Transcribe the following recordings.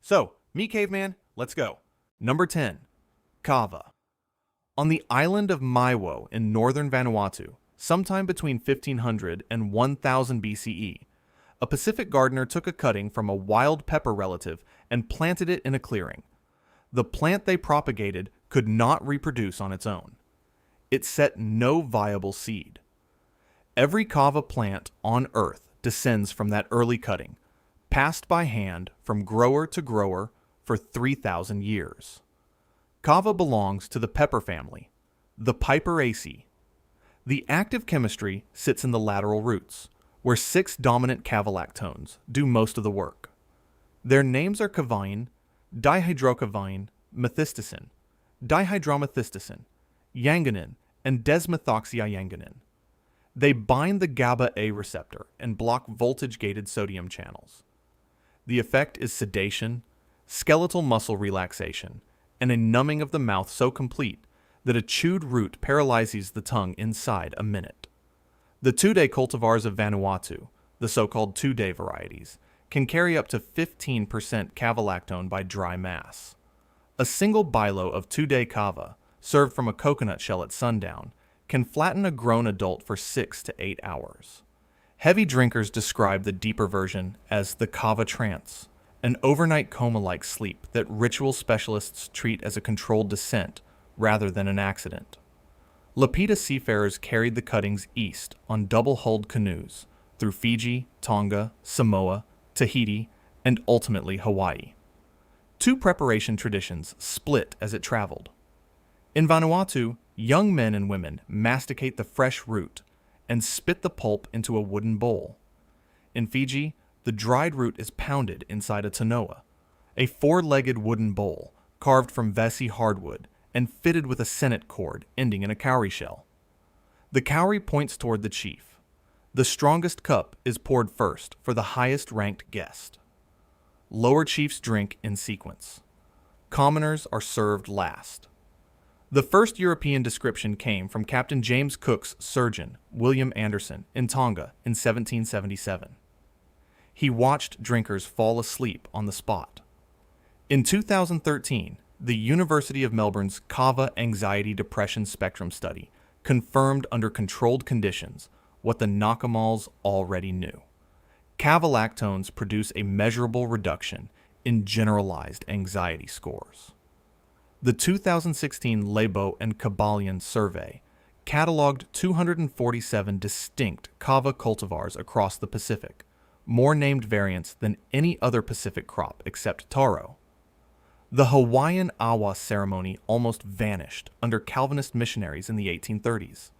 So, me caveman, let's go. Number 10. Kava. On the island of Maiwo in northern Vanuatu, sometime between 1500 and 1000 BCE, a Pacific gardener took a cutting from a wild pepper relative and planted it in a clearing. The plant they propagated could not reproduce on its own. It set no viable seed. Every kava plant on Earth descends from that early cutting, passed by hand from grower to grower for 3,000 years. Kava belongs to the pepper family, the Piperaceae. The active chemistry sits in the lateral roots, where 6 dominant cavalactones do most of the work. Their names are kavain, dihydrokavain, methysticin, dihydromethysticin, yanganin, and desmethoxyyanganin. They bind the GABA-A receptor and block voltage-gated sodium channels. The effect is sedation, skeletal muscle relaxation, and a numbing of the mouth so complete that a chewed root paralyzes the tongue inside a minute. The 2-day cultivars of Vanuatu, the so-called 2-day varieties, can carry up to 15% cavalactone by dry mass. A single bilo of 2-day kava, served from a coconut shell at sundown, can flatten a grown adult for 6 to 8 hours. Heavy drinkers describe the deeper version as the kava trance, an overnight coma-like sleep that ritual specialists treat as a controlled descent rather than an accident. Lapita seafarers carried the cuttings east on double-hulled canoes through Fiji, Tonga, Samoa, Tahiti, and ultimately Hawaii. 2 preparation traditions split as it traveled. In Vanuatu, young men and women masticate the fresh root and spit the pulp into a wooden bowl. In Fiji, the dried root is pounded inside a tanoa, a 4-legged wooden bowl carved from Vesi hardwood and fitted with a senet cord ending in a cowrie shell. The cowrie points toward the chief. The strongest cup is poured first for the highest-ranked guest. Lower chiefs drink in sequence. Commoners are served last. The first European description came from Captain James Cook's surgeon, William Anderson, in Tonga in 1777. He watched drinkers fall asleep on the spot. In 2013, the University of Melbourne's Kava Anxiety Depression Spectrum Study confirmed under controlled conditions what the Nakamals already knew. Cavalactones produce a measurable reduction in generalized anxiety scores. The 2016 Lebo and Kabalian survey cataloged 247 distinct kava cultivars across the Pacific, more named variants than any other Pacific crop except taro. The Hawaiian awa ceremony almost vanished under Calvinist missionaries in the 1830s.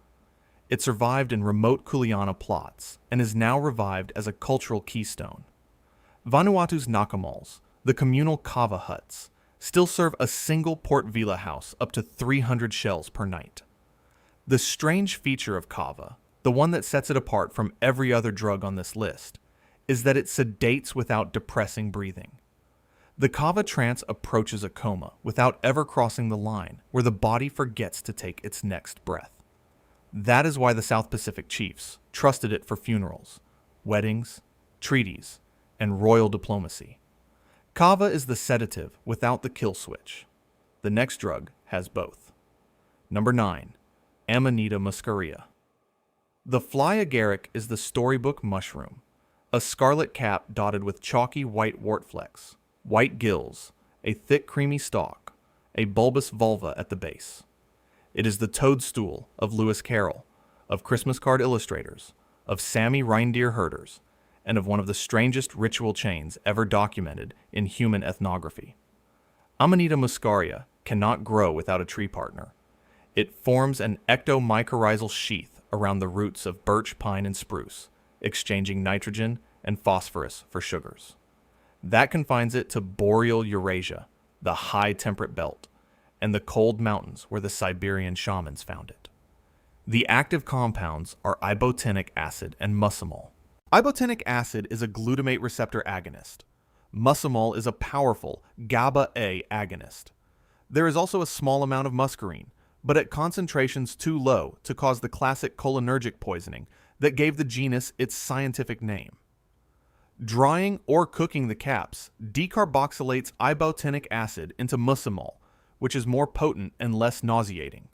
It survived in remote Kuleana plots and is now revived as a cultural keystone. Vanuatu's Nakamals, the communal kava huts, still serve a single Port Vila house up to 300 shells per night. The strange feature of kava, the one that sets it apart from every other drug on this list, is that it sedates without depressing breathing. The kava trance approaches a coma without ever crossing the line where the body forgets to take its next breath. That is why the South Pacific chiefs trusted it for funerals, weddings, treaties, and royal diplomacy. Kava is the sedative without the kill switch. The next drug has both. Number 9. Amanita muscaria. The fly agaric is the storybook mushroom, a scarlet cap dotted with chalky white wart flecks, white gills, a thick creamy stalk, a bulbous vulva at the base. It is the toadstool of Lewis Carroll, of Christmas card illustrators, of Sami reindeer herders, and of one of the strangest ritual chains ever documented in human ethnography. Amanita muscaria cannot grow without a tree partner. It forms an ectomycorrhizal sheath around the roots of birch, pine, and spruce, exchanging nitrogen and phosphorus for sugars. That confines it to boreal Eurasia, the high temperate belt, and the cold mountains where the Siberian shamans found it. The active compounds are ibotenic acid and muscimol. Ibotenic acid is a glutamate receptor agonist. Muscimol is a powerful GABA-A agonist. There is also a small amount of muscarine, but at concentrations too low to cause the classic cholinergic poisoning that gave the genus its scientific name. Drying or cooking the caps decarboxylates ibotenic acid into muscimol, which is more potent and less nauseating.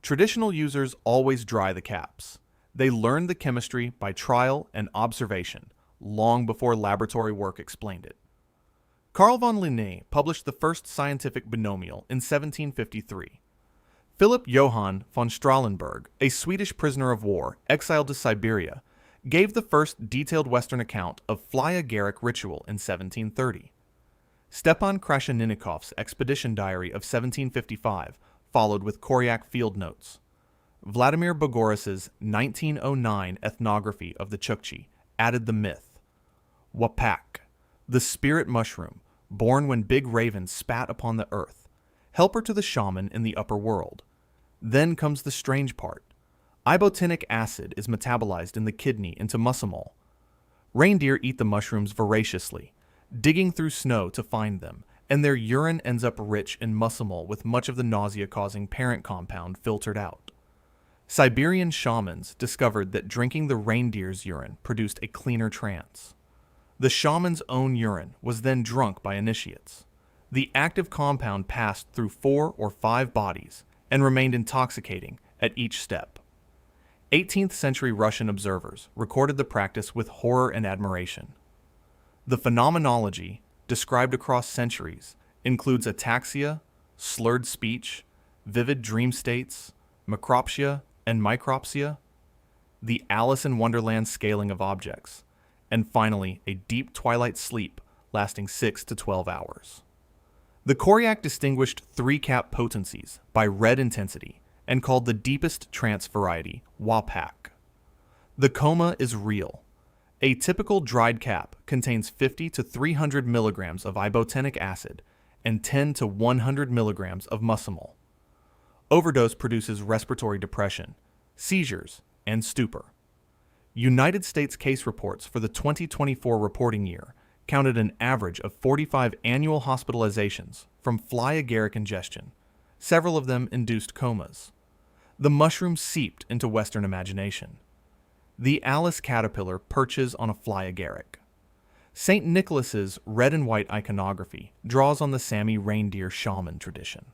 Traditional users always dry the caps. They learned the chemistry by trial and observation, long before laboratory work explained it. Carl von Linné published the first scientific binomial in 1753. Philip Johann von Strahlenberg, a Swedish prisoner of war exiled to Siberia, gave the first detailed Western account of fly-agaric ritual in 1730. Stepan Krasheninikov's expedition diary of 1755 followed with Koryak field notes. Vladimir Bogoris's 1909 ethnography of the Chukchi added the myth. Wapak, the spirit mushroom, born when big ravens spat upon the earth, helper to the shaman in the upper world. Then comes the strange part. Ibotenic acid is metabolized in the kidney into muscimol. Reindeer eat the mushrooms voraciously, digging through snow to find them, and their urine ends up rich in muscimol with much of the nausea-causing parent compound filtered out. Siberian shamans discovered that drinking the reindeer's urine produced a cleaner trance. The shaman's own urine was then drunk by initiates. The active compound passed through 4 or 5 bodies and remained intoxicating at each step. 18th century Russian observers recorded the practice with horror and admiration. The phenomenology, described across centuries, includes ataxia, slurred speech, vivid dream states, macropsia and micropsia, the Alice in Wonderland scaling of objects, and finally a deep twilight sleep lasting 6 to 12 hours. The Koryak distinguished 3 cap potencies by red intensity and called the deepest trance variety Wapak. The coma is real. A typical dried cap contains 50 to 300 milligrams of ibotenic acid and 10 to 100 milligrams of muscimol. Overdose produces respiratory depression, seizures, and stupor. United States case reports for the 2024 reporting year counted an average of 45 annual hospitalizations from fly-agaric ingestion. Several of them induced comas. The mushroom seeped into Western imagination. The Alice caterpillar perches on a fly-agaric. St. Nicholas's red and white iconography draws on the Sami reindeer shaman tradition.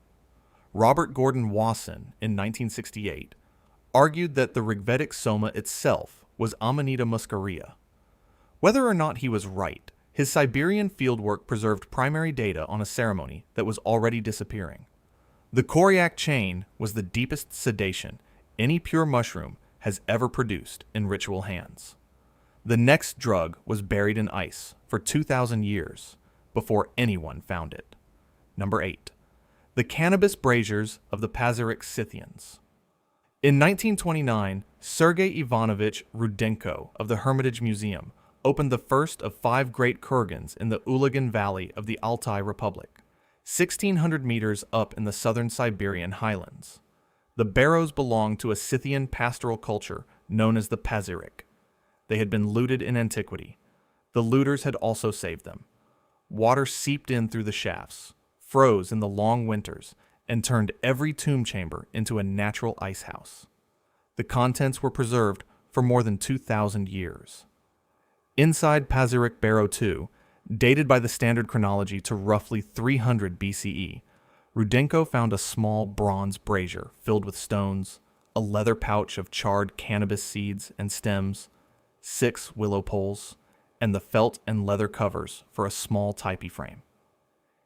Robert Gordon Wasson, in 1968, argued that the Rigvedic Soma itself was Amanita muscaria. Whether or not he was right, his Siberian fieldwork preserved primary data on a ceremony that was already disappearing. The Koryak chain was the deepest sedation any pure mushroom has ever produced in ritual hands. The next drug was buried in ice for 2,000 years before anyone found it. Number 8. The cannabis braziers of the Pazyryk Scythians. In 1929, Sergei Ivanovich Rudenko of the Hermitage Museum opened the first of 5 great kurgans in the Ulagan Valley of the Altai Republic, 1,600 meters up in the southern Siberian highlands. The barrows belonged to a Scythian pastoral culture known as the Pazyryk. They had been looted in antiquity. The looters had also saved them. Water seeped in through the shafts, froze in the long winters, and turned every tomb chamber into a natural ice house. The contents were preserved for more than 2,000 years. Inside Pazyryk Barrow 2, dated by the standard chronology to roughly 300 BCE, Rudenko found a small bronze brazier filled with stones, a leather pouch of charred cannabis seeds and stems, 6 willow poles, and the felt and leather covers for a small tipi frame.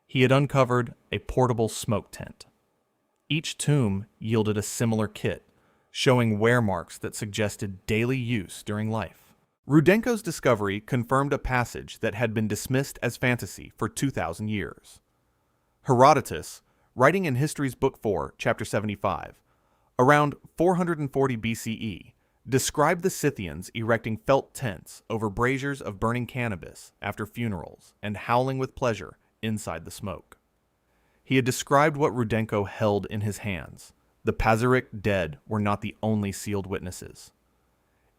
He had uncovered a portable smoke tent. Each tomb yielded a similar kit, showing wear marks that suggested daily use during life. Rudenko's discovery confirmed a passage that had been dismissed as fantasy for 2,000 years. Herodotus, writing in History's Book 4, Chapter 75, around 440 BCE, described the Scythians erecting felt tents over braziers of burning cannabis after funerals and howling with pleasure inside the smoke. He had described what Rudenko held in his hands. The Pazyryk dead were not the only sealed witnesses.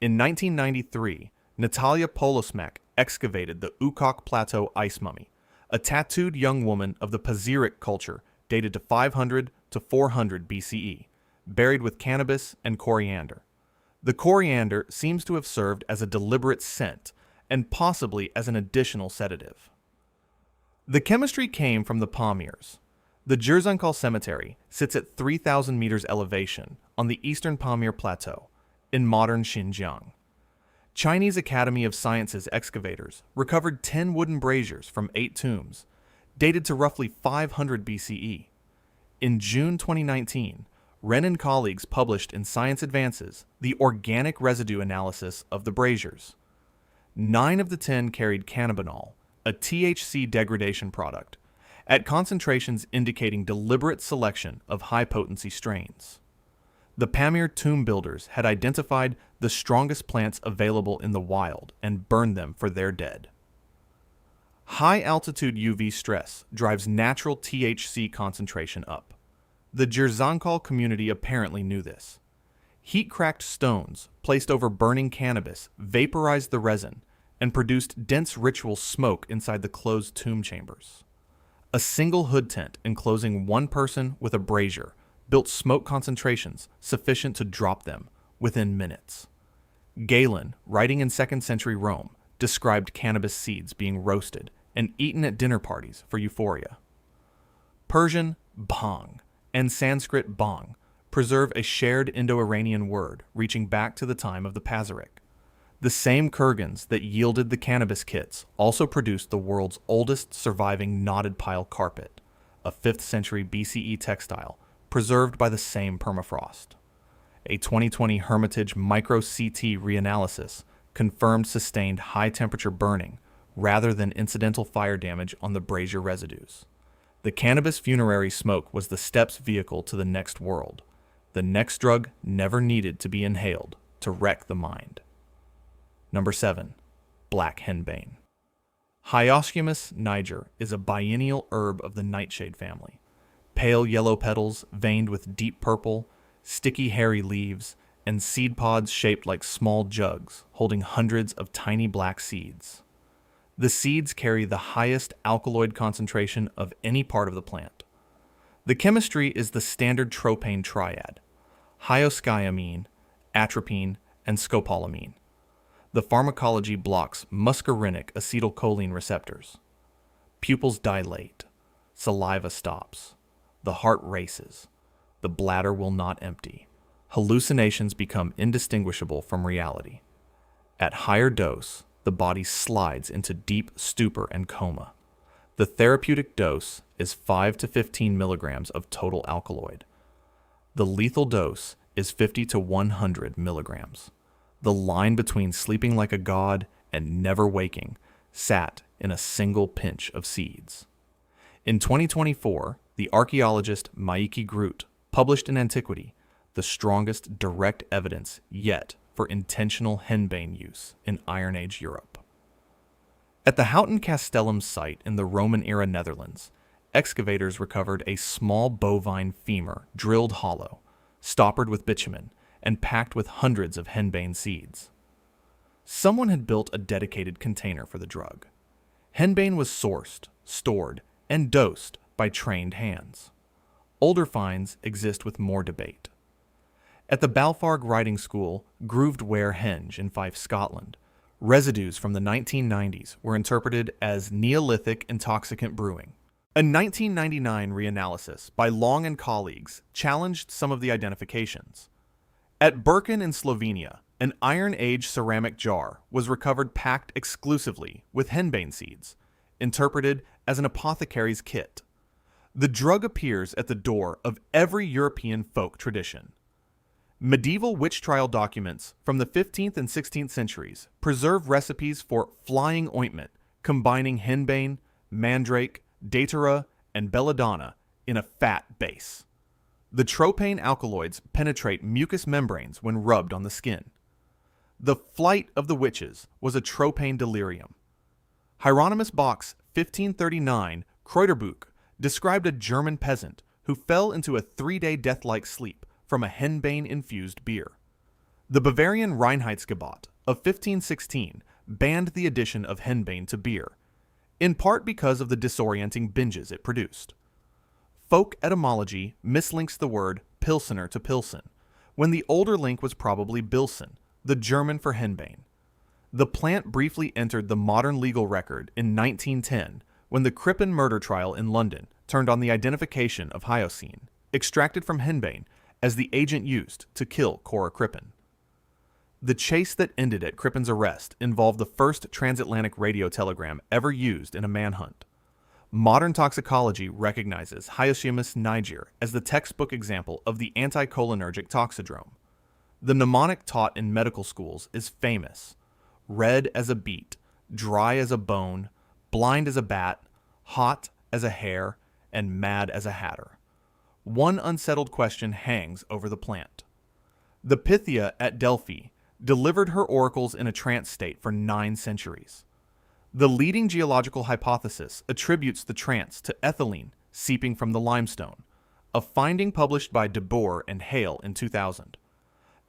In 1993, Natalia Polosmak excavated the Ukok Plateau ice mummy, a tattooed young woman of the Pazyryk culture dated to 500 to 400 BCE, buried with cannabis and coriander. The coriander seems to have served as a deliberate scent, and possibly as an additional sedative. The chemistry came from the Pamirs. The Jurzankal Cemetery sits at 3,000 meters elevation on the eastern Pamir Plateau in modern Xinjiang. Chinese Academy of Sciences excavators recovered 10 wooden braziers from 8 tombs, dated to roughly 500 BCE. In June 2019, Ren and colleagues published in Science Advances the organic residue analysis of the braziers. 9 of the 10 carried cannabinol, a THC degradation product, at concentrations indicating deliberate selection of high-potency strains. The Pamir tomb builders had identified the strongest plants available in the wild and burned them for their dead. High-altitude UV stress drives natural THC concentration up. The Jurzankal community apparently knew this. Heat-cracked stones placed over burning cannabis vaporized the resin and produced dense ritual smoke inside the closed tomb chambers. A single hood tent enclosing one person with a brazier built smoke concentrations sufficient to drop them within minutes. Galen, writing in 2nd century Rome, described cannabis seeds being roasted and eaten at dinner parties for euphoria. Persian bhang and Sanskrit bang preserve a shared Indo-Iranian word reaching back to the time of the Pazyryk. The same kurgans that yielded the cannabis kits also produced the world's oldest surviving knotted pile carpet, a 5th century BCE textile preserved by the same permafrost. A 2020 Hermitage micro-CT reanalysis confirmed sustained high-temperature burning rather than incidental fire damage on the brazier residues. The cannabis funerary smoke was the steps vehicle to the next world. The next drug never needed to be inhaled to wreck the mind. Number 7. Black henbane. Hyoscyamus niger is a biennial herb of the nightshade family. Pale yellow petals veined with deep purple, sticky hairy leaves, and seed pods shaped like small jugs holding hundreds of tiny black seeds. The seeds carry the highest alkaloid concentration of any part of the plant. The chemistry is the standard tropane triad: hyoscyamine, atropine, and scopolamine. The pharmacology blocks muscarinic acetylcholine receptors. Pupils dilate. Saliva stops. The heart races. The bladder will not empty. Hallucinations become indistinguishable from reality. At higher dose, the body slides into deep stupor and coma. The therapeutic dose is 5 to 15 milligrams of total alkaloid. The lethal dose is 50 to 100 milligrams. The line between sleeping like a god and never waking sat in a single pinch of seeds. In 2024, the archaeologist Maiki Groot published in Antiquity the strongest direct evidence yet for intentional henbane use in Iron Age Europe. At the Houten Castellum site in the Roman-era Netherlands, excavators recovered a small bovine femur drilled hollow, stoppered with bitumen, and packed with hundreds of henbane seeds. Someone had built a dedicated container for the drug. Henbane was sourced, stored, and dosed by trained hands. Older finds exist with more debate. At the Balfarg Riding School, Grooved Ware Henge in Fife, Scotland, residues from the 1990s were interpreted as Neolithic intoxicant brewing. A 1999 reanalysis by Long and colleagues challenged some of the identifications. At Birken in Slovenia, an Iron Age ceramic jar was recovered packed exclusively with henbane seeds, interpreted as an apothecary's kit. The drug appears at the door of every European folk tradition. Medieval witch trial documents from the 15th and 16th centuries preserve recipes for flying ointment combining henbane, mandrake, datura, and belladonna in a fat base. The tropane alkaloids penetrate mucous membranes when rubbed on the skin. The flight of the witches was a tropane delirium. Hieronymus Bock's 1539 Kräuterbuch described a German peasant who fell into a 3-day death-like sleep from a henbane-infused beer. The Bavarian Reinheitsgebot of 1516 banned the addition of henbane to beer, in part because of the disorienting binges it produced. Folk etymology mislinks the word Pilsener to Pilsen, when the older link was probably Bilsen, the German for henbane. The plant briefly entered the modern legal record in 1910 when the Crippen murder trial in London turned on the identification of hyoscine, extracted from henbane, as the agent used to kill Cora Crippen. The chase that ended at Crippen's arrest involved the first transatlantic radio telegram ever used in a manhunt. Modern toxicology recognizes Hyoscyamus niger as the textbook example of the anticholinergic toxidrome. The mnemonic taught in medical schools is famous: red as a beet, dry as a bone, blind as a bat, hot as a hare, and mad as a hatter. One unsettled question hangs over the plant. The Pythia at Delphi delivered her oracles in a trance state for 9 centuries. The leading geological hypothesis attributes the trance to ethylene seeping from the limestone, a finding published by Datura and Hale in 2000.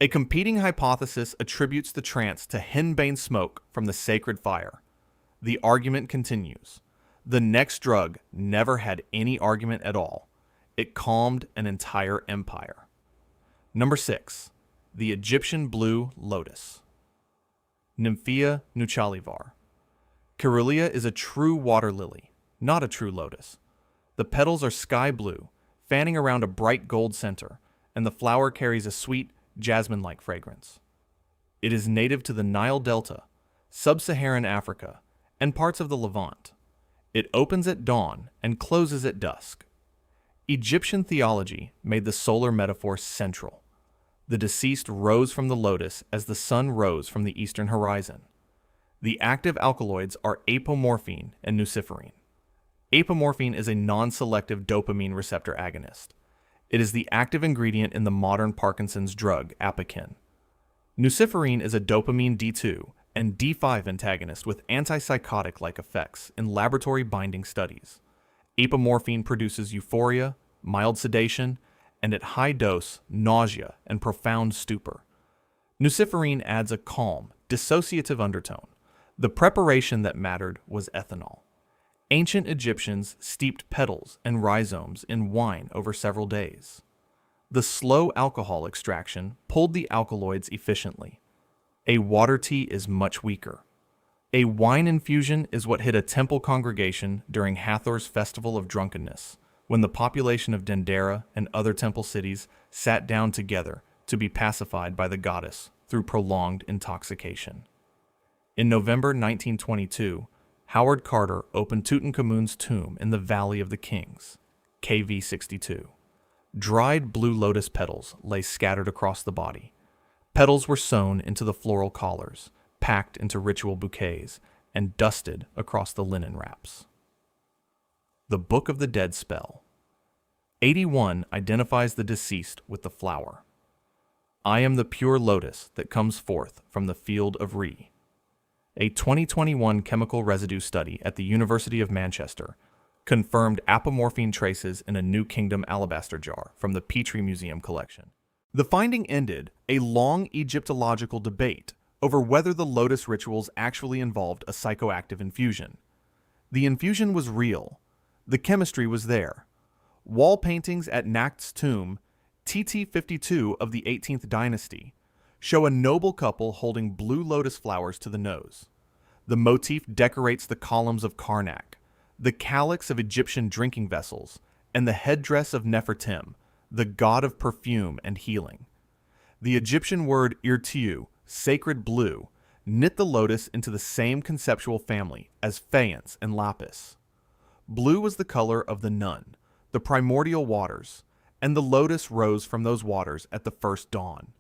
A competing hypothesis attributes the trance to henbane smoke from the sacred fire. The argument continues. The next drug never had any argument at all. It calmed an entire empire. Number 6. The Egyptian blue lotus. Nymphea nuchalivar. Caerulea is a true water lily, not a true lotus. The petals are sky blue, fanning around a bright gold center, and the flower carries a sweet, jasmine-like fragrance. It is native to the Nile Delta, sub-Saharan Africa, and parts of the Levant. It opens at dawn and closes at dusk. Egyptian theology made the solar metaphor central. The deceased rose from the lotus as the sun rose from the eastern horizon. The active alkaloids are apomorphine and nuciferine. Apomorphine is a non-selective dopamine receptor agonist. It is the active ingredient in the modern Parkinson's drug, Apokyn. Nuciferine is a dopamine D2 and D5 antagonist with antipsychotic-like effects in laboratory binding studies. Apomorphine produces euphoria, mild sedation, and at high dose, nausea and profound stupor. Nuciferine adds a calm, dissociative undertone. The preparation that mattered was ethanol. Ancient Egyptians steeped petals and rhizomes in wine over several days. The slow alcohol extraction pulled the alkaloids efficiently. A water tea is much weaker. A wine infusion is what hit a temple congregation during Hathor's festival of drunkenness, when the population of Dendera and other temple cities sat down together to be pacified by the goddess through prolonged intoxication. In November 1922, Howard Carter opened Tutankhamun's tomb in the Valley of the Kings, KV 62. Dried blue lotus petals lay scattered across the body. Petals were sewn into the floral collars, packed into ritual bouquets, and dusted across the linen wraps. The Book of the Dead spell. 81 identifies the deceased with the flower. I am the pure lotus that comes forth from the field of Re. A 2021 chemical residue study at the University of Manchester confirmed apomorphine traces in a New Kingdom alabaster jar from the Petrie Museum collection. The finding ended a long Egyptological debate over whether the lotus rituals actually involved a psychoactive infusion. The infusion was real. The chemistry was there. Wall paintings at Nakt's tomb, TT52 of the 18th dynasty, show a noble couple holding blue lotus flowers to the nose. The motif decorates the columns of Karnak, the calyx of Egyptian drinking vessels, and the headdress of Nefertim, the god of perfume and healing. The Egyptian word irtiu, sacred blue, knit the lotus into the same conceptual family as faience and lapis. Blue was the color of the nun, the primordial waters, and the lotus rose from those waters at the first dawn.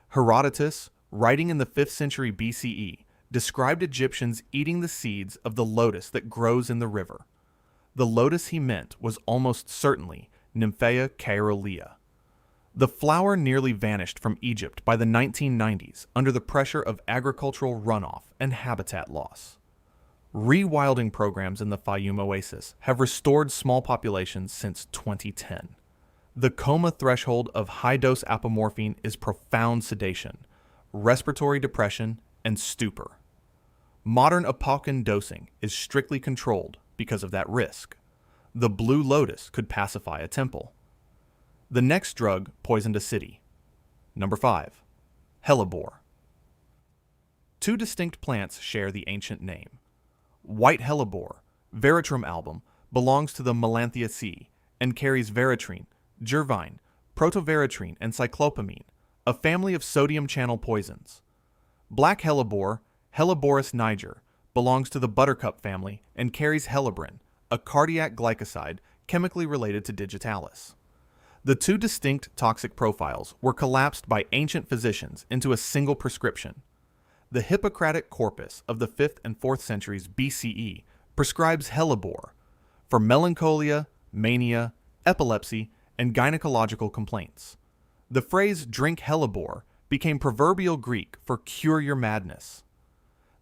Herodotus, writing in the 5th century BCE, described Egyptians eating the seeds of the lotus that grows in the river. The lotus he meant was almost certainly Nymphea caerulea. The flower nearly vanished from Egypt by the 1990s under the pressure of agricultural runoff and habitat loss. Rewilding programs in the Fayum oasis have restored small populations since 2010. The coma threshold of high-dose apomorphine is profound sedation, respiratory depression, and stupor. Modern Apokyn dosing is strictly controlled because of that risk. The blue lotus could pacify a temple. The next drug poisoned a city. Number 5. Hellebore. Two distinct plants share the ancient name. White hellebore, veratrum album, belongs to the Melanthiaceae and carries veratrine, gervine, protoveratrine, and cyclopamine, a family of sodium channel poisons. Black hellebore, Helleborus niger, belongs to the buttercup family and carries hellebrin, a cardiac glycoside chemically related to digitalis. The two distinct toxic profiles were collapsed by ancient physicians into a single prescription. The Hippocratic corpus of the 5th and 4th centuries BCE prescribes hellebore for melancholia, mania, epilepsy, and gynecological complaints. The phrase drink hellebore became proverbial Greek for cure your madness.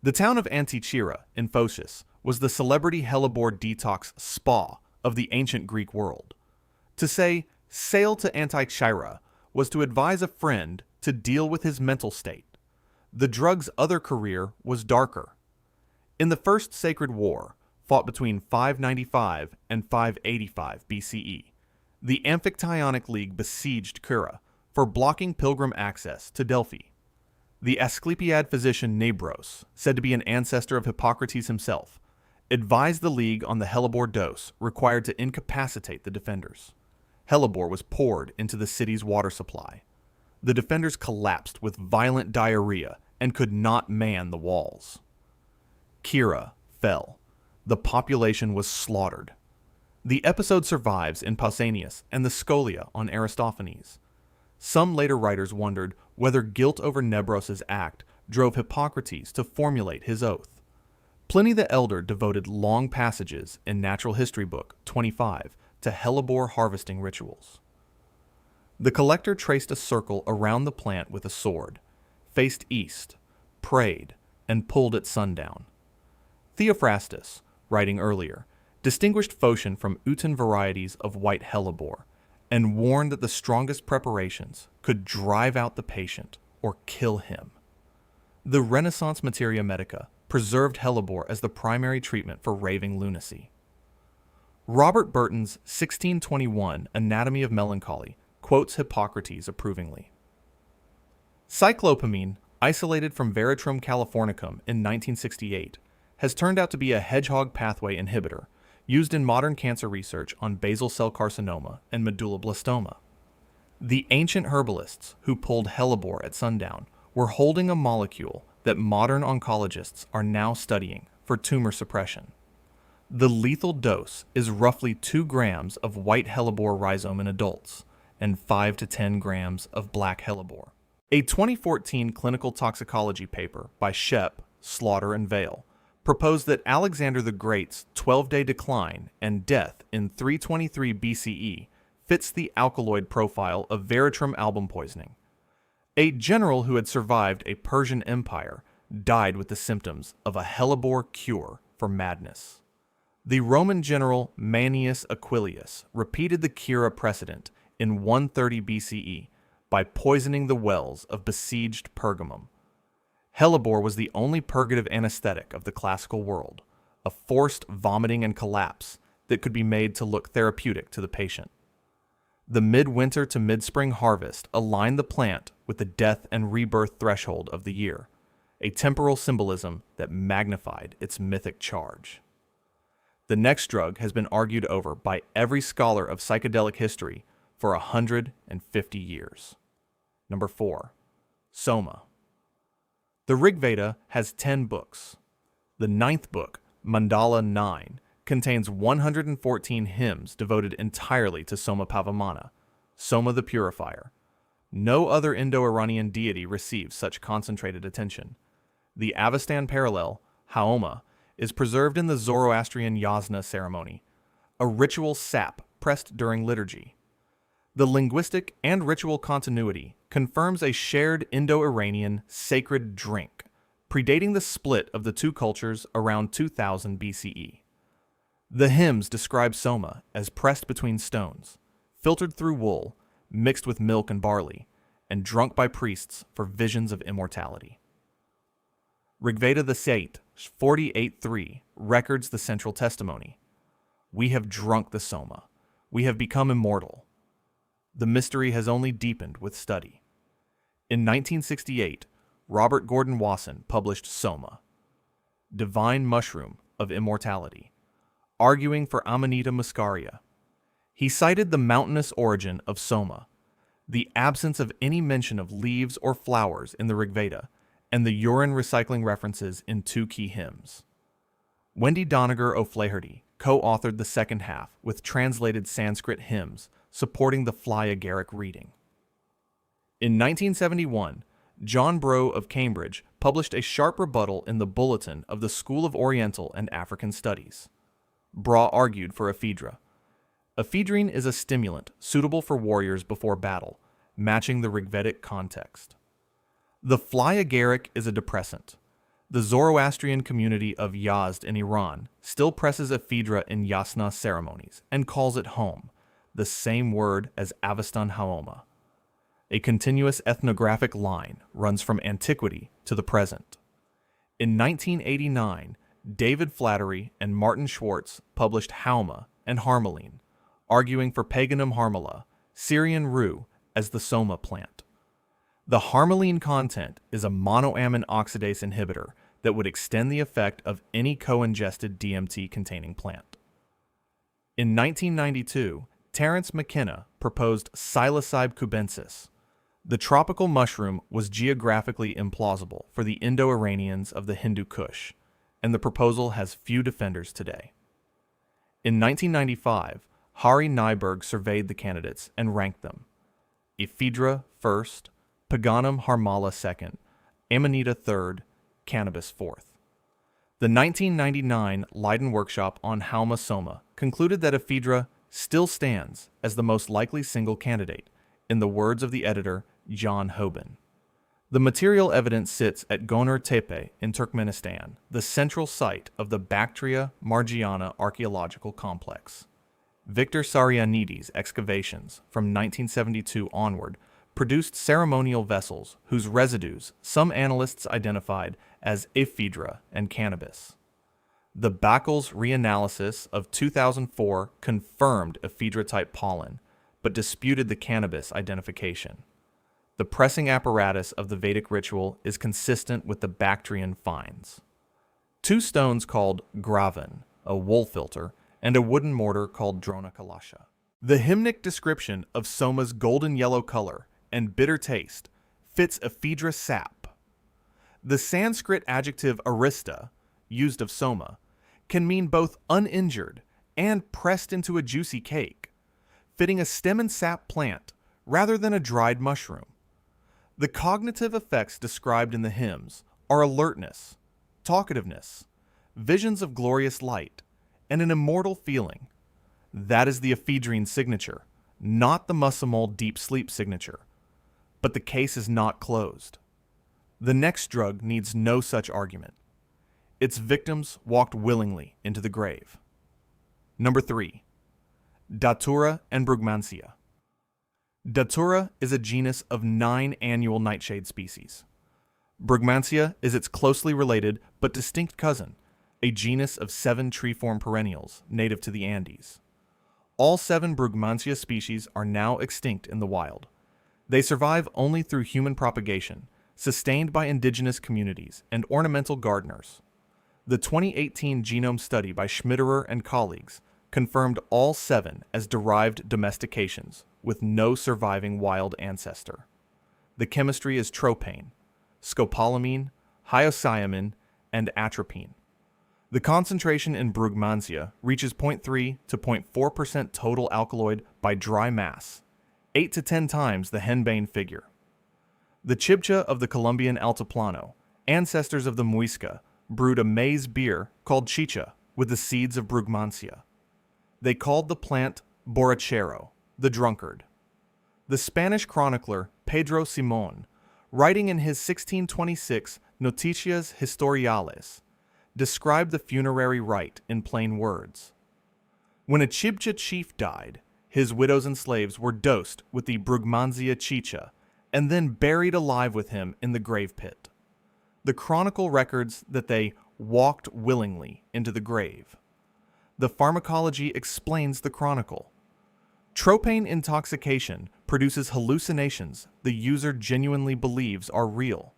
The town of Anticyra in Phocis was the celebrity hellebore detox spa of the ancient Greek world. To say, sail to Anticyra, was to advise a friend to deal with his mental state. The drug's other career was darker. In the First Sacred War, fought between 595 and 585 BCE, the Amphictyonic League besieged Cura for blocking pilgrim access to Delphi. The Asclepiad physician Nabros, said to be an ancestor of Hippocrates himself, advised the League on the hellebore dose required to incapacitate the defenders. Hellebore was poured into the city's water supply. The defenders collapsed with violent diarrhea and could not man the walls. Cura fell. The population was slaughtered. The episode survives in Pausanias and the Scholia on Aristophanes. Some later writers wondered whether guilt over Nebros's act drove Hippocrates to formulate his oath. Pliny the Elder devoted long passages in Natural History Book 25 to hellebore harvesting rituals. The collector traced a circle around the plant with a sword, faced east, prayed, and pulled at sundown. Theophrastus, writing earlier, distinguished Phocian from Uten varieties of white hellebore, and warned that the strongest preparations could drive out the patient or kill him. The Renaissance Materia Medica preserved hellebore as the primary treatment for raving lunacy. Robert Burton's 1621 Anatomy of Melancholy quotes Hippocrates approvingly. Cyclopamine, isolated from Veratrum californicum in 1968, has turned out to be a hedgehog pathway inhibitor used in modern cancer research on basal cell carcinoma and medulloblastoma. The ancient herbalists who pulled hellebore at sundown were holding a molecule that modern oncologists are now studying for tumor suppression. The lethal dose is roughly 2 grams of white hellebore rhizome in adults and 5 to 10 grams of black hellebore. A 2014 clinical toxicology paper by Shep, Slaughter, and Vale proposed that Alexander the Great's 12-day decline and death in 323 BCE fits the alkaloid profile of veratrum album poisoning. A general who had survived a Persian empire died with the symptoms of a hellebore cure for madness. The Roman general Manius Aquilius repeated the cura precedent in 130 BCE by poisoning the wells of besieged Pergamum. Hellebore was the only purgative anesthetic of the classical world, a forced vomiting and collapse that could be made to look therapeutic to the patient. The midwinter to mid-spring harvest aligned the plant with the death and rebirth threshold of the year, a temporal symbolism that magnified its mythic charge. The next drug has been argued over by every scholar of psychedelic history for 150 years. Number 4. Soma. The Rig Veda has 10 books. The 9th book, Mandala 9, contains 114 hymns devoted entirely to Soma Pavamana, Soma the Purifier. No other Indo-Iranian deity receives such concentrated attention. The Avestan parallel, Haoma, is preserved in the Zoroastrian Yasna ceremony, a ritual sap pressed during liturgy. The linguistic and ritual continuity confirms a shared Indo-Iranian sacred drink, predating the split of the two cultures around 2000 BCE. The hymns describe Soma as pressed between stones, filtered through wool, mixed with milk and barley, and drunk by priests for visions of immortality. Rigveda the Sait 48.3 records the central testimony. We have drunk the Soma. We have become immortal. The mystery has only deepened with study. In 1968, Robert Gordon Wasson published Soma, Divine Mushroom of Immortality, arguing for Amanita muscaria. He cited the mountainous origin of Soma, the absence of any mention of leaves or flowers in the Rigveda, and the urine recycling references in two key hymns. Wendy Doniger O'Flaherty co-authored the second half with translated Sanskrit hymns supporting the fly-agaric reading. In 1971, John Brough of Cambridge published a sharp rebuttal in the Bulletin of the School of Oriental and African Studies. Brough argued for ephedra. Ephedrine is a stimulant suitable for warriors before battle, matching the Rigvedic context. The fly-agaric is a depressant. The Zoroastrian community of Yazd in Iran still presses ephedra in yasna ceremonies and calls it home, the same word as Avestan Haoma. A continuous ethnographic line runs from antiquity to the present. In 1989, David Flattery and Martin Schwartz published Hauma and Harmaline, arguing for Paganum harmala, Syrian rue, as the Soma plant. The harmaline content is a monoamine oxidase inhibitor that would extend the effect of any co-ingested DMT-containing plant. In 1992, Terence McKenna proposed Psilocybe cubensis. The tropical mushroom was geographically implausible for the Indo-Iranians of the Hindu Kush, and the proposal has few defenders today. In 1995, Hari Nyberg surveyed the candidates and ranked them. Ephedra first, Paganum harmala second, Amanita third, cannabis fourth. The 1999 Leiden workshop on Hauma Soma concluded that ephedra still stands as the most likely single candidate, in the words of the editor John Hoban. The material evidence sits at Gonur Tepe in Turkmenistan, the central site of the Bactria-Margiana archaeological complex. Victor Sarianides' excavations from 1972 onward produced ceremonial vessels whose residues some analysts identified as ephedra and cannabis. The Backel's reanalysis of 2004 confirmed ephedra-type pollen, but disputed the cannabis identification. The pressing apparatus of the Vedic ritual is consistent with the Bactrian finds. Two stones called graven, a wool filter, and a wooden mortar called drona kalasha. The hymnic description of Soma's golden yellow color and bitter taste fits ephedra sap. The Sanskrit adjective arista, used of Soma, can mean both uninjured and pressed into a juicy cake, fitting a stem and sap plant rather than a dried mushroom. The cognitive effects described in the hymns are alertness, talkativeness, visions of glorious light, and an immortal feeling. That is the ephedrine signature, not the muscimol deep sleep signature. But the case is not closed. The next drug needs no such argument. Its victims walked willingly into the grave. Number 3. Datura and Brugmansia. Datura is a genus of 9 annual nightshade species. Brugmansia is its closely related but distinct cousin, a genus of 7 tree-form perennials native to the Andes. All 7 Brugmansia species are now extinct in the wild. They survive only through human propagation, sustained by indigenous communities and ornamental gardeners. The 2018 genome study by Schmitterer and colleagues confirmed all 7 as derived domestications, with no surviving wild ancestor. The chemistry is tropane, scopolamine, hyoscyamine, and atropine. The concentration in Brugmansia reaches 0.3 to 0.4% total alkaloid by dry mass, 8 to 10 times the henbane figure. The Chibcha of the Colombian Altiplano, ancestors of the Muisca, brewed a maize beer called chicha with the seeds of Brugmansia. They called the plant borrachero, the drunkard. The Spanish chronicler Pedro Simón, writing in his 1626 Noticias Historiales, described the funerary rite in plain words. When a Chibcha chief died, his widows and slaves were dosed with the Brugmansia chicha and then buried alive with him in the grave pit. The chronicle records that they walked willingly into the grave. The pharmacology explains the chronicle. Tropane intoxication produces hallucinations the user genuinely believes are real.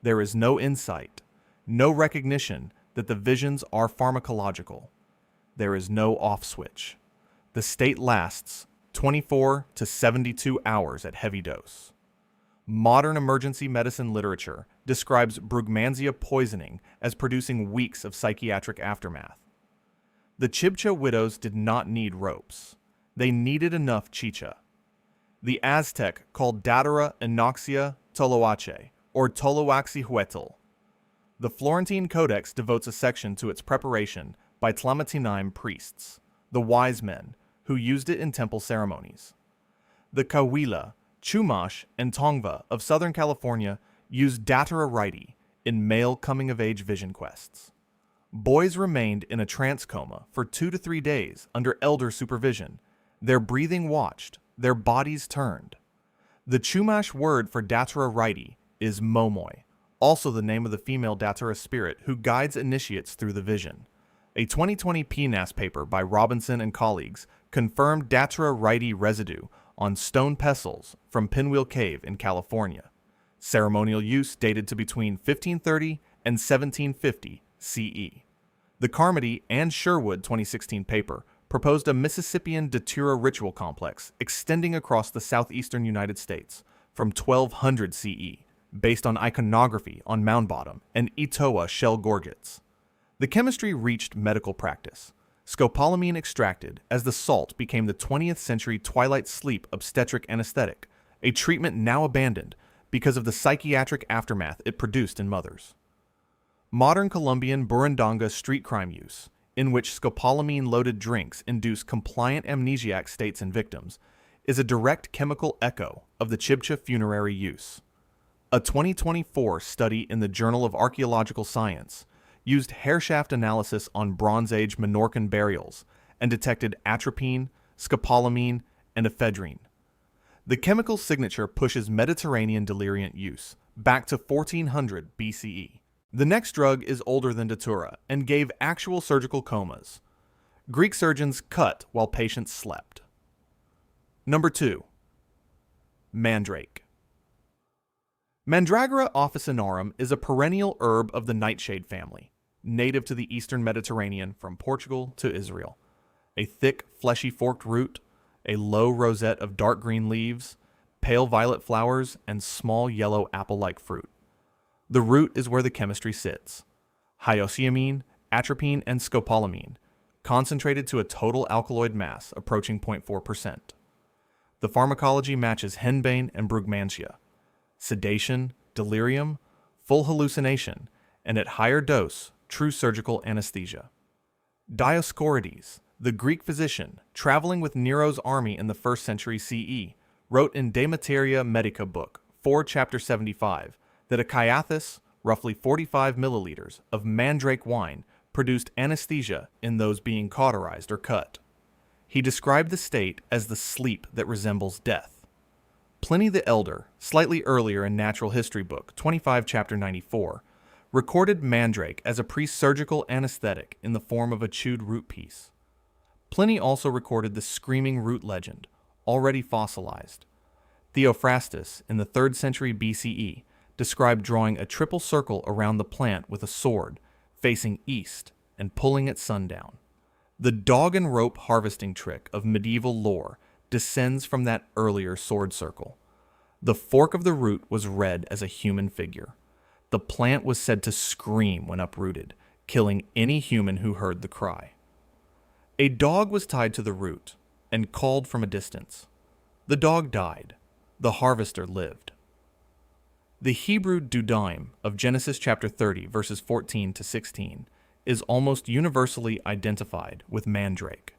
There is no insight, no recognition that the visions are pharmacological. There is no off switch. The state lasts 24 to 72 hours at heavy dose. Modern emergency medicine literature describes Brugmansia poisoning as producing weeks of psychiatric aftermath. The Chibcha widows did not need ropes. They needed enough chicha. The Aztec called Datura and Toloache, or Toloaxihuetl. The Florentine Codex devotes a section to its preparation by Tlamatinaim priests, the wise men, who used it in temple ceremonies. The Cahuilla, Chumash, and Tongva of Southern California used Datura riti in male coming-of-age vision quests. Boys remained in a trance coma for 2 to 3 days under elder supervision, their breathing watched, their bodies turned. The Chumash word for Datura riti is momoi, also the name of the female Datura spirit who guides initiates through the vision. A 2020 PNAS paper by Robinson and colleagues confirmed Datura riti residue on stone pestles from Pinwheel Cave in California. Ceremonial use dated to between 1530 and 1750 CE. The Carmody and Sherwood 2016 paper proposed a Mississippian Datura ritual complex extending across the southeastern United States from 1200 CE, based on iconography on Mound Bottom and Etowah shell gorgets. The chemistry reached medical practice. Scopolamine extracted as the salt became the 20th century twilight sleep obstetric anesthetic, a treatment now abandoned because of the psychiatric aftermath it produced in mothers. Modern Colombian Burundanga street crime use, in which scopolamine-loaded drinks induce compliant amnesiac states in victims, is a direct chemical echo of the Chibcha funerary use. A 2024 study in the Journal of Archaeological Science used hairshaft analysis on Bronze Age Menorcan burials and detected atropine, scopolamine, and ephedrine. The chemical signature pushes Mediterranean deliriant use back to 1400 BCE. The next drug is older than Datura and gave actual surgical comas. Greek surgeons cut while patients slept. Number 2. Mandrake. Mandragora officinarum is a perennial herb of the nightshade family, native to the eastern Mediterranean from Portugal to Israel. A thick, fleshy forked root, a low rosette of dark green leaves, pale violet flowers, and small yellow apple-like fruit. The root is where the chemistry sits. Hyoscyamine, atropine, and scopolamine, concentrated to a total alkaloid mass approaching 0.4%. The pharmacology matches henbane and Brugmansia. Sedation, delirium, full hallucination, and at higher dose, true surgical anesthesia. Dioscorides, the Greek physician traveling with Nero's army in the 1st century CE, wrote in De Materia Medica book 4 chapter 75 that a kyathis, roughly 45 milliliters, of mandrake wine produced anesthesia in those being cauterized or cut. He described the state as the sleep that resembles death. Pliny the Elder, slightly earlier in Natural History book 25 chapter 94, recorded mandrake as a pre-surgical anesthetic in the form of a chewed root piece. Pliny also recorded the screaming root legend, already fossilized. Theophrastus, in the 3rd century BCE, described drawing a triple circle around the plant with a sword, facing east and pulling at sundown. The dog and rope harvesting trick of medieval lore descends from that earlier sword circle. The fork of the root was read as a human figure. The plant was said to scream when uprooted, killing any human who heard the cry. A dog was tied to the root and called from a distance. The dog died. The harvester lived. The Hebrew Dudaim of Genesis chapter 30, verses 14 to 16, is almost universally identified with mandrake.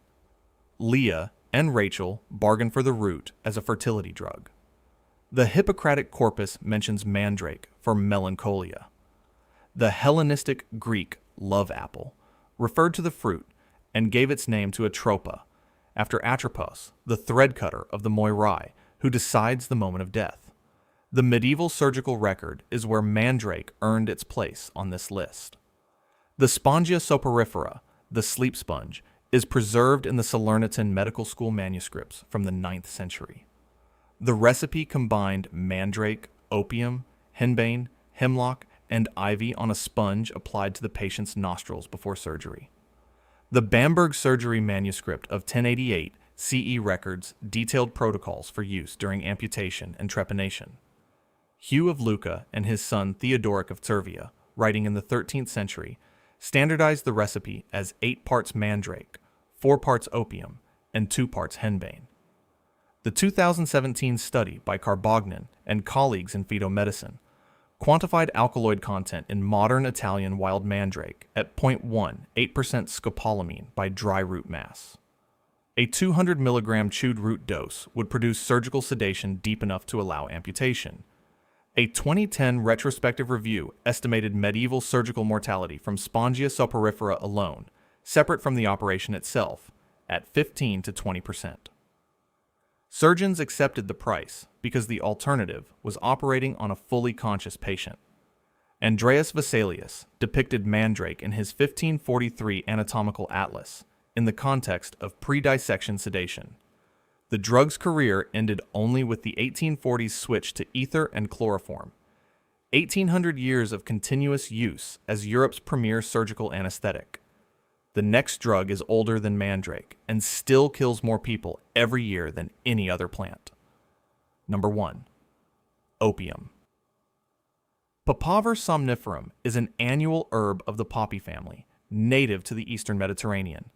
Leah and Rachel bargain for the root as a fertility drug. The Hippocratic corpus mentions mandrake for melancholia. The Hellenistic Greek love apple referred to the fruit and gave its name to Atropa, after Atropos, the thread cutter of the Moirai, who decides the moment of death. The medieval surgical record is where mandrake earned its place on this list. The Spongia soporifera, the sleep sponge, is preserved in the Salernitan Medical School manuscripts from the 9th century. The recipe combined mandrake, opium, henbane, hemlock, and ivy on a sponge applied to the patient's nostrils before surgery. The Bamberg surgery manuscript of 1088 CE records detailed protocols for use during amputation and trepanation. Hugh of Lucca and his son Theodoric of Servia, writing in the 13th century, standardized the recipe as 8 parts mandrake, 4 parts opium, and 2 parts henbane. The 2017 study by Carbognan and colleagues in fetomedicine quantified alkaloid content in modern Italian wild mandrake at 0.18% scopolamine by dry root mass. A 200 mg chewed root dose would produce surgical sedation deep enough to allow amputation. A 2010 retrospective review estimated medieval surgical mortality from spongia soporifera alone, separate from the operation itself, at 15 to 20%. Surgeons accepted the price because the alternative was operating on a fully conscious patient. Andreas Vesalius depicted mandrake in his 1543 anatomical atlas in the context of pre-dissection sedation. The drug's career ended only with the 1840s switch to ether and chloroform. 1800 years of continuous use as Europe's premier surgical anesthetic. The next drug is older than mandrake and still kills more people every year than any other plant. Number 1. Opium. Papaver somniferum is an annual herb of the poppy family, native to the eastern Mediterranean.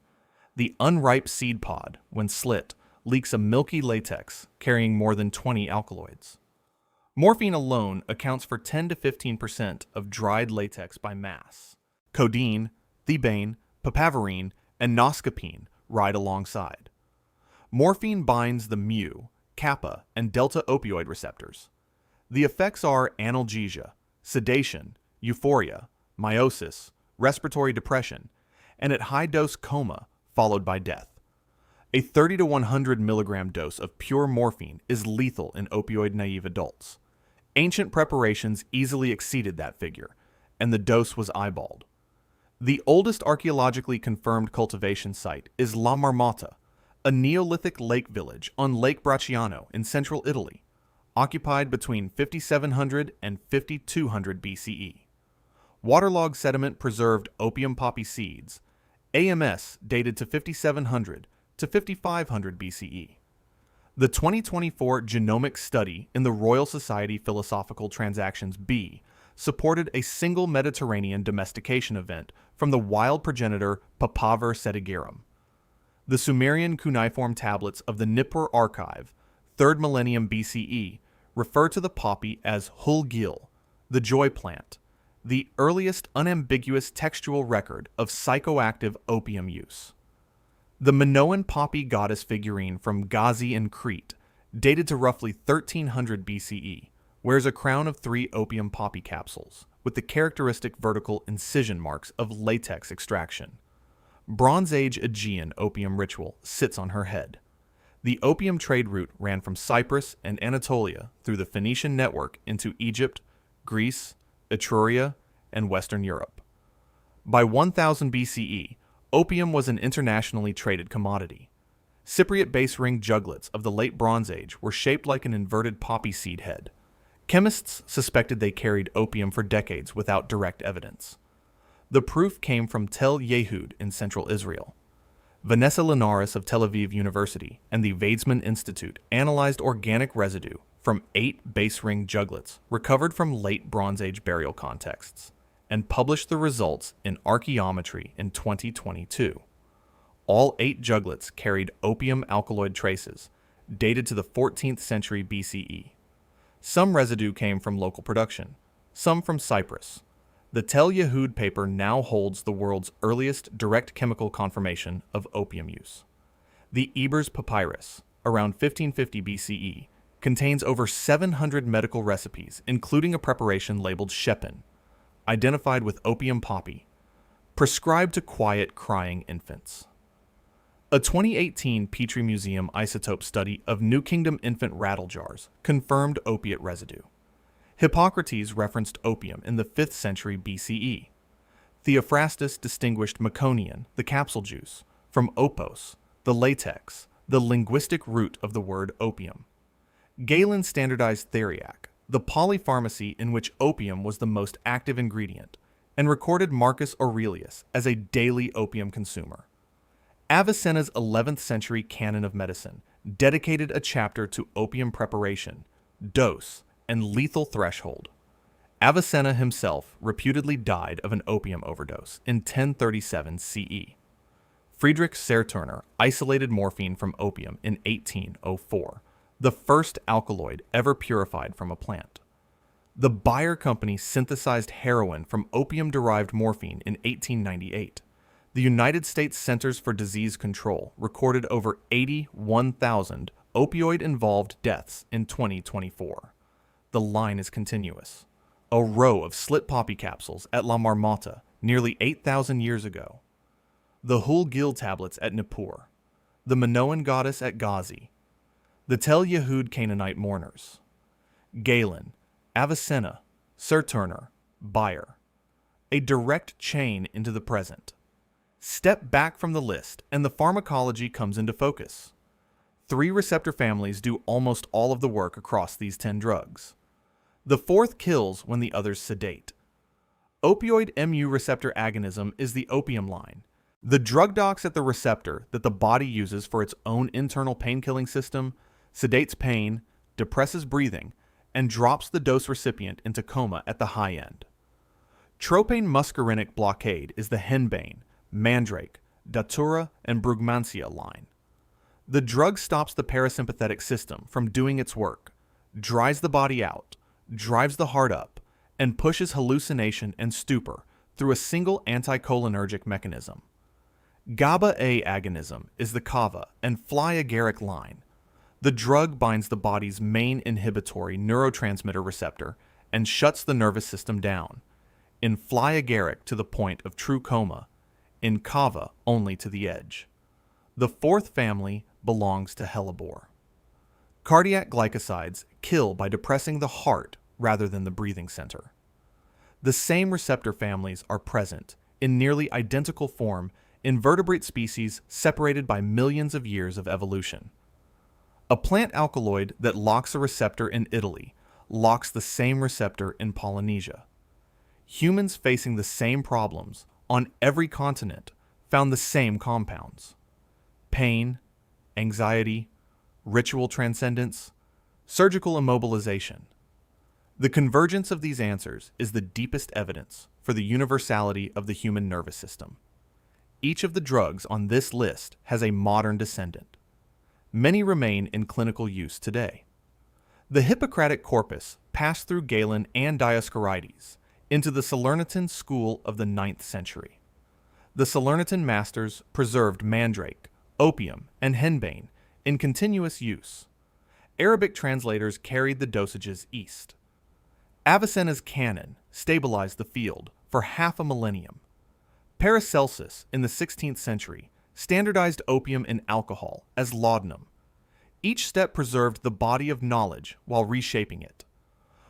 The unripe seed pod, when slit, leaks a milky latex carrying more than 20 alkaloids. Morphine alone accounts for 10 to 15% of dried latex by mass. Codeine, thebane, papaverine, and noscapine ride alongside. Morphine binds the mu, kappa, and delta opioid receptors. The effects are analgesia, sedation, euphoria, meiosis, respiratory depression, and at high dose coma, followed by death. A 30 to 100 milligram dose of pure morphine is lethal in opioid-naive adults. Ancient preparations easily exceeded that figure, and the dose was eyeballed. The oldest archaeologically confirmed cultivation site is La Marmotta, a Neolithic lake village on Lake Bracciano in central Italy, occupied between 5700 and 5200 BCE. Waterlogged sediment preserved opium poppy seeds, AMS dated to 5700 to 5500 BCE. The 2024 genomic study in the Royal Society Philosophical Transactions B supported a single Mediterranean domestication event from the wild progenitor Papaver sedigerum. The Sumerian cuneiform tablets of the Nippur Archive, 3rd millennium BCE, refer to the poppy as Hul-gil, the joy plant, the earliest unambiguous textual record of psychoactive opium use. The Minoan poppy goddess figurine from Gazi in Crete, dated to roughly 1300 BCE, wears a crown of 3 opium poppy capsules, with the characteristic vertical incision marks of latex extraction. Bronze Age Aegean opium ritual sits on her head. The opium trade route ran from Cyprus and Anatolia through the Phoenician network into Egypt, Greece, Etruria, and Western Europe. By 1000 BCE, opium was an internationally traded commodity. Cypriot base ring juglets of the Late Bronze Age were shaped like an inverted poppy seed head. Chemists suspected they carried opium for decades without direct evidence. The proof came from Tel Yehud in central Israel. Vanessa Linares of Tel Aviv University and the Weizmann Institute analyzed organic residue from 8 base ring juglets recovered from late Bronze Age burial contexts and published the results in Archaeometry in 2022. All 8 juglets carried opium alkaloid traces, dated to the 14th century BCE. Some residue came from local production, some from Cyprus. The Tel Yehud paper now holds the world's earliest direct chemical confirmation of opium use. The Ebers Papyrus, around 1550 BCE, contains over 700 medical recipes, including a preparation labeled Shepin, identified with opium poppy, prescribed to quiet crying infants. A 2018 Petrie Museum isotope study of New Kingdom infant rattle jars confirmed opiate residue. Hippocrates referenced opium in the 5th century BCE. Theophrastus distinguished meconium, the capsule juice, from opos, the latex, the linguistic root of the word opium. Galen standardized theriac, the polypharmacy in which opium was the most active ingredient, and recorded Marcus Aurelius as a daily opium consumer. Avicenna's 11th century canon of medicine dedicated a chapter to opium preparation, dose, and lethal threshold. Avicenna himself reputedly died of an opium overdose in 1037 CE. Friedrich Serturner isolated morphine from opium in 1804, the first alkaloid ever purified from a plant. The Bayer Company synthesized heroin from opium-derived morphine in 1898. The United States Centers for Disease Control recorded over 81,000 opioid-involved deaths in 2024. The line is continuous. A row of slit poppy capsules at La Marmota nearly 8,000 years ago. The Hul-Gil tablets at Nippur. The Minoan goddess at Ghazi. The Tel Yehud Canaanite mourners. Galen, Avicenna, Serturner, Bayer. A direct chain into the present. Step back from the list and the pharmacology comes into focus. 3 receptor families do almost all of the work across these 10 drugs. The 4th kills when the others sedate. Opioid mu receptor agonism is the opium line. The drug docks at the receptor that the body uses for its own internal pain-killing system, sedates pain, depresses breathing, and drops the dose recipient into coma at the high end. Tropane muscarinic blockade is the henbane, Mandrake, Datura and Brugmansia line. The drug stops the parasympathetic system from doing its work, dries the body out, drives the heart up, and pushes hallucination and stupor through a single anticholinergic mechanism. GABA-A agonism is the Kava and fly-agaric line. The drug binds the body's main inhibitory neurotransmitter receptor and shuts the nervous system down. In fly-agaric to the point of true coma, in Kava only to the edge. The 4th family belongs to Hellebore. Cardiac glycosides kill by depressing the heart rather than the breathing center. The same receptor families are present in nearly identical form in vertebrate species separated by millions of years of evolution. A plant alkaloid that locks a receptor in Italy locks the same receptor in Polynesia. Humans facing the same problems on every continent found the same compounds. Pain, anxiety, ritual transcendence, surgical immobilization. The convergence of these answers is the deepest evidence for the universality of the human nervous system. Each of the drugs on this list has a modern descendant. Many remain in clinical use today. The Hippocratic corpus passed through Galen and Dioscorides into the Salernitan school of the 9th century. The Salernitan masters preserved mandrake, opium, and henbane in continuous use. Arabic translators carried the dosages east. Avicenna's canon stabilized the field for half a millennium. Paracelsus, in the 16th century, standardized opium in alcohol as laudanum. Each step preserved the body of knowledge while reshaping it.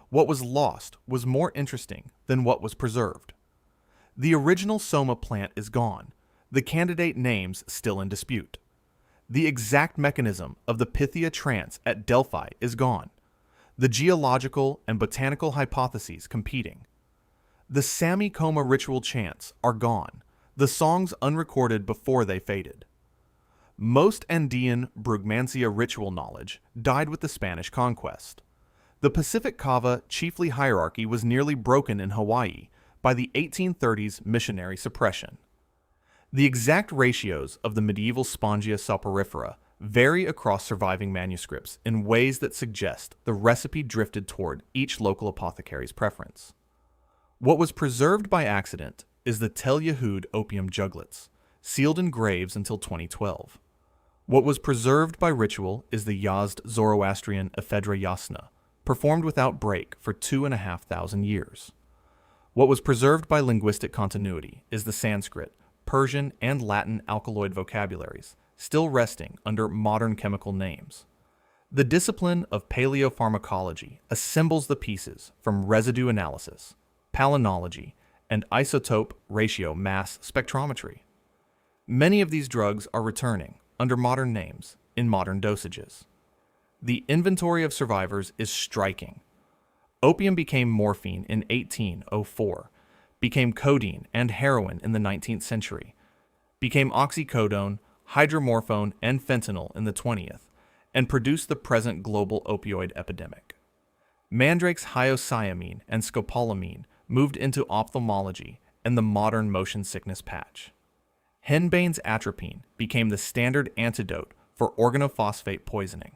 What was lost was more interesting than what was preserved. The original Soma plant is gone, the candidate names still in dispute. The exact mechanism of the Pythia trance at Delphi is gone, the geological and botanical hypotheses competing. The Sami coma ritual chants are gone, the songs unrecorded before they faded. Most Andean Brugmansia ritual knowledge died with the Spanish conquest. The Pacific Kava chiefly hierarchy was nearly broken in Hawaii by the 1830s missionary suppression. The exact ratios of the medieval Spongia soporifera vary across surviving manuscripts in ways that suggest the recipe drifted toward each local apothecary's preference. What was preserved by accident is the Tel Yehud opium juglets, sealed in graves until 2012. What was preserved by ritual is the Yazd Zoroastrian ephedra yasna, performed without break for 2,500 years. What was preserved by linguistic continuity is the Sanskrit, Persian, and Latin alkaloid vocabularies, still resting under modern chemical names. The discipline of paleopharmacology assembles the pieces from residue analysis, palynology, and isotope ratio mass spectrometry. Many of these drugs are returning, under modern names, in modern dosages. The inventory of survivors is striking. Opium became morphine in 1804, became codeine and heroin in the 19th century, became oxycodone, hydromorphone, and fentanyl in the 20th, and produced the present global opioid epidemic. Mandrake's hyoscyamine and scopolamine moved into ophthalmology and the modern motion sickness patch. Henbane's atropine became the standard antidote for organophosphate poisoning.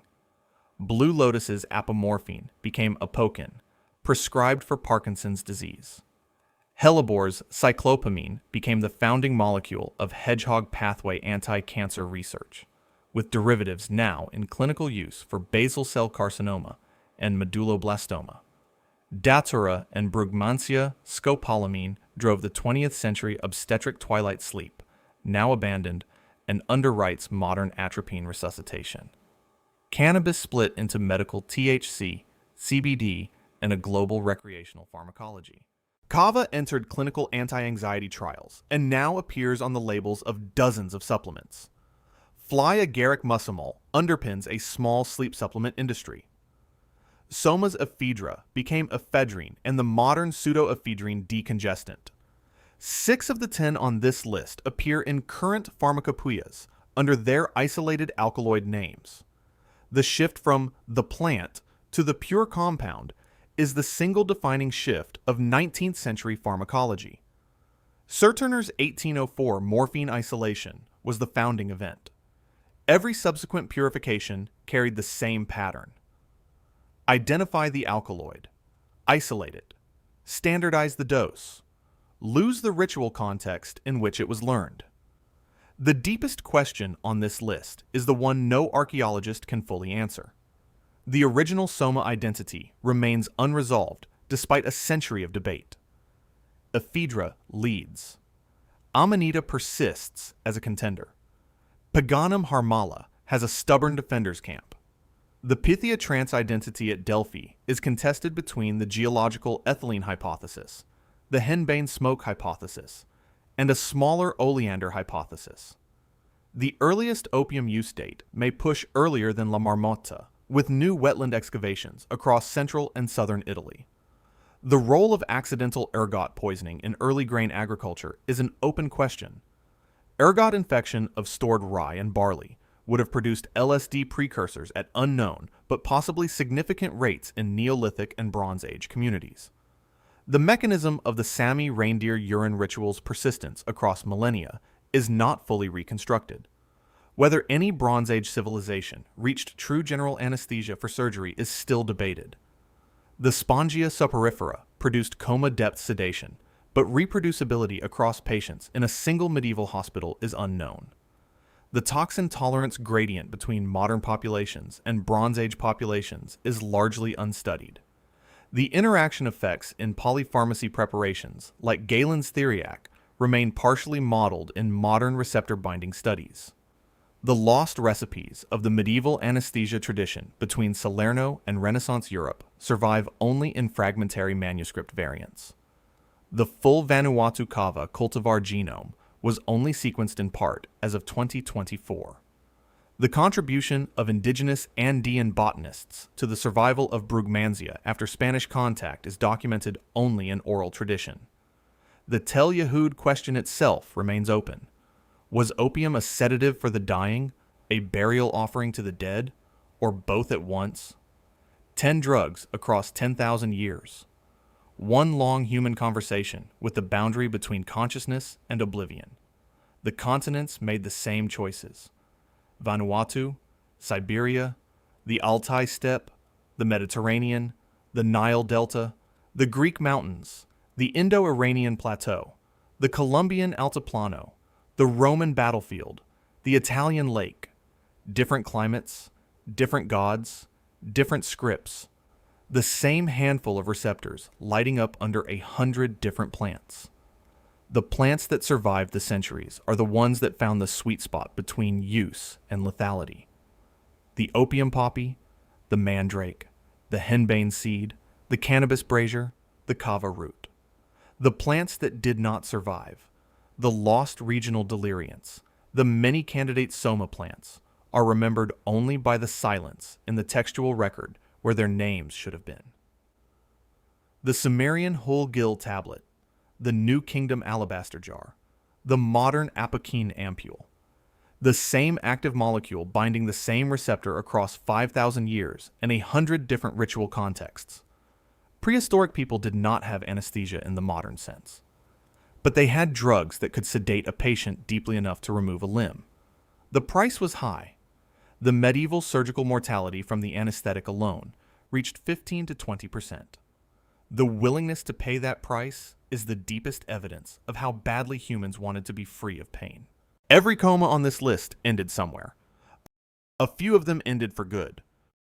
Blue Lotus's apomorphine became apoquin, prescribed for Parkinson's disease. Hellebore's cyclopamine became the founding molecule of hedgehog pathway anti-cancer research, with derivatives now in clinical use for basal cell carcinoma and medulloblastoma. Datura and Brugmansia scopolamine drove the 20th century obstetric twilight sleep, now abandoned, and underwrites modern atropine resuscitation. Cannabis split into medical THC, CBD, and a global recreational pharmacology. Kava entered clinical anti-anxiety trials and now appears on the labels of dozens of supplements. Fly-agaric muscimol underpins a small sleep supplement industry. Soma's ephedra became ephedrine and the modern pseudoephedrine decongestant. 6 of the 10 on this list appear in current pharmacopoeias under their isolated alkaloid names. The shift from the plant to the pure compound is the single defining shift of 19th century pharmacology. Serturner's 1804 morphine isolation was the founding event. Every subsequent purification carried the same pattern. Identify the alkaloid, isolate it, standardize the dose, lose the ritual context in which it was learned. The deepest question on this list is the one no archaeologist can fully answer. The original Soma identity remains unresolved despite a century of debate. Ephedra leads. Amanita persists as a contender. Paganum Harmala has a stubborn defender's camp. The Pythia trance identity at Delphi is contested between the geological ethylene hypothesis, the henbane smoke hypothesis, and a smaller oleander hypothesis. The earliest opium use date may push earlier than La Marmotta, with new wetland excavations across central and southern Italy. The role of accidental ergot poisoning in early grain agriculture is an open question. Ergot infection of stored rye and barley would have produced LSD precursors at unknown but possibly significant rates in Neolithic and Bronze Age communities. The mechanism of the Sami reindeer urine ritual's persistence across millennia is not fully reconstructed. Whether any Bronze Age civilization reached true general anesthesia for surgery is still debated. The Spongia soporifera produced coma-depth sedation, but reproducibility across patients in a single medieval hospital is unknown. The toxin tolerance gradient between modern populations and Bronze Age populations is largely unstudied. The interaction effects in polypharmacy preparations, like Galen's theriac, remain partially modeled in modern receptor-binding studies. The lost recipes of the medieval anesthesia tradition between Salerno and Renaissance Europe survive only in fragmentary manuscript variants. The full Vanuatu Kava cultivar genome was only sequenced in part as of 2024. The contribution of indigenous Andean botanists to the survival of Brugmansia after Spanish contact is documented only in oral tradition. The Tel Yehud question itself remains open. Was opium a sedative for the dying, a burial offering to the dead, or both at once? 10 drugs across 10,000 years. One long human conversation with the boundary between consciousness and oblivion. The continents made the same choices. Vanuatu, Siberia, the Altai steppe, the Mediterranean, the Nile Delta, the Greek mountains, the Indo-Iranian plateau, the Colombian Altiplano, the Roman battlefield, the Italian lake. Different climates, different gods, different scripts. The same handful of receptors lighting up under 100 different plants. The plants that survived the centuries are the ones that found the sweet spot between use and lethality. The opium poppy, the mandrake, the henbane seed, the cannabis brazier, the kava root. The plants that did not survive, the lost regional deliriants, the many candidate soma plants, are remembered only by the silence in the textual record where their names should have been. the Sumerian whole gill tablet, the New Kingdom alabaster jar, the modern apocrine ampule. The same active molecule binding the same receptor across 5,000 years and 100 different ritual contexts. Prehistoric people did not have anesthesia in the modern sense, but they had drugs that could sedate a patient deeply enough to remove a limb. The price was high. The medieval surgical mortality from the anesthetic alone reached 15 to 20%. The willingness to pay that price is the deepest evidence of how badly humans wanted to be free of pain. Every coma on this list ended somewhere. A few of them ended for good,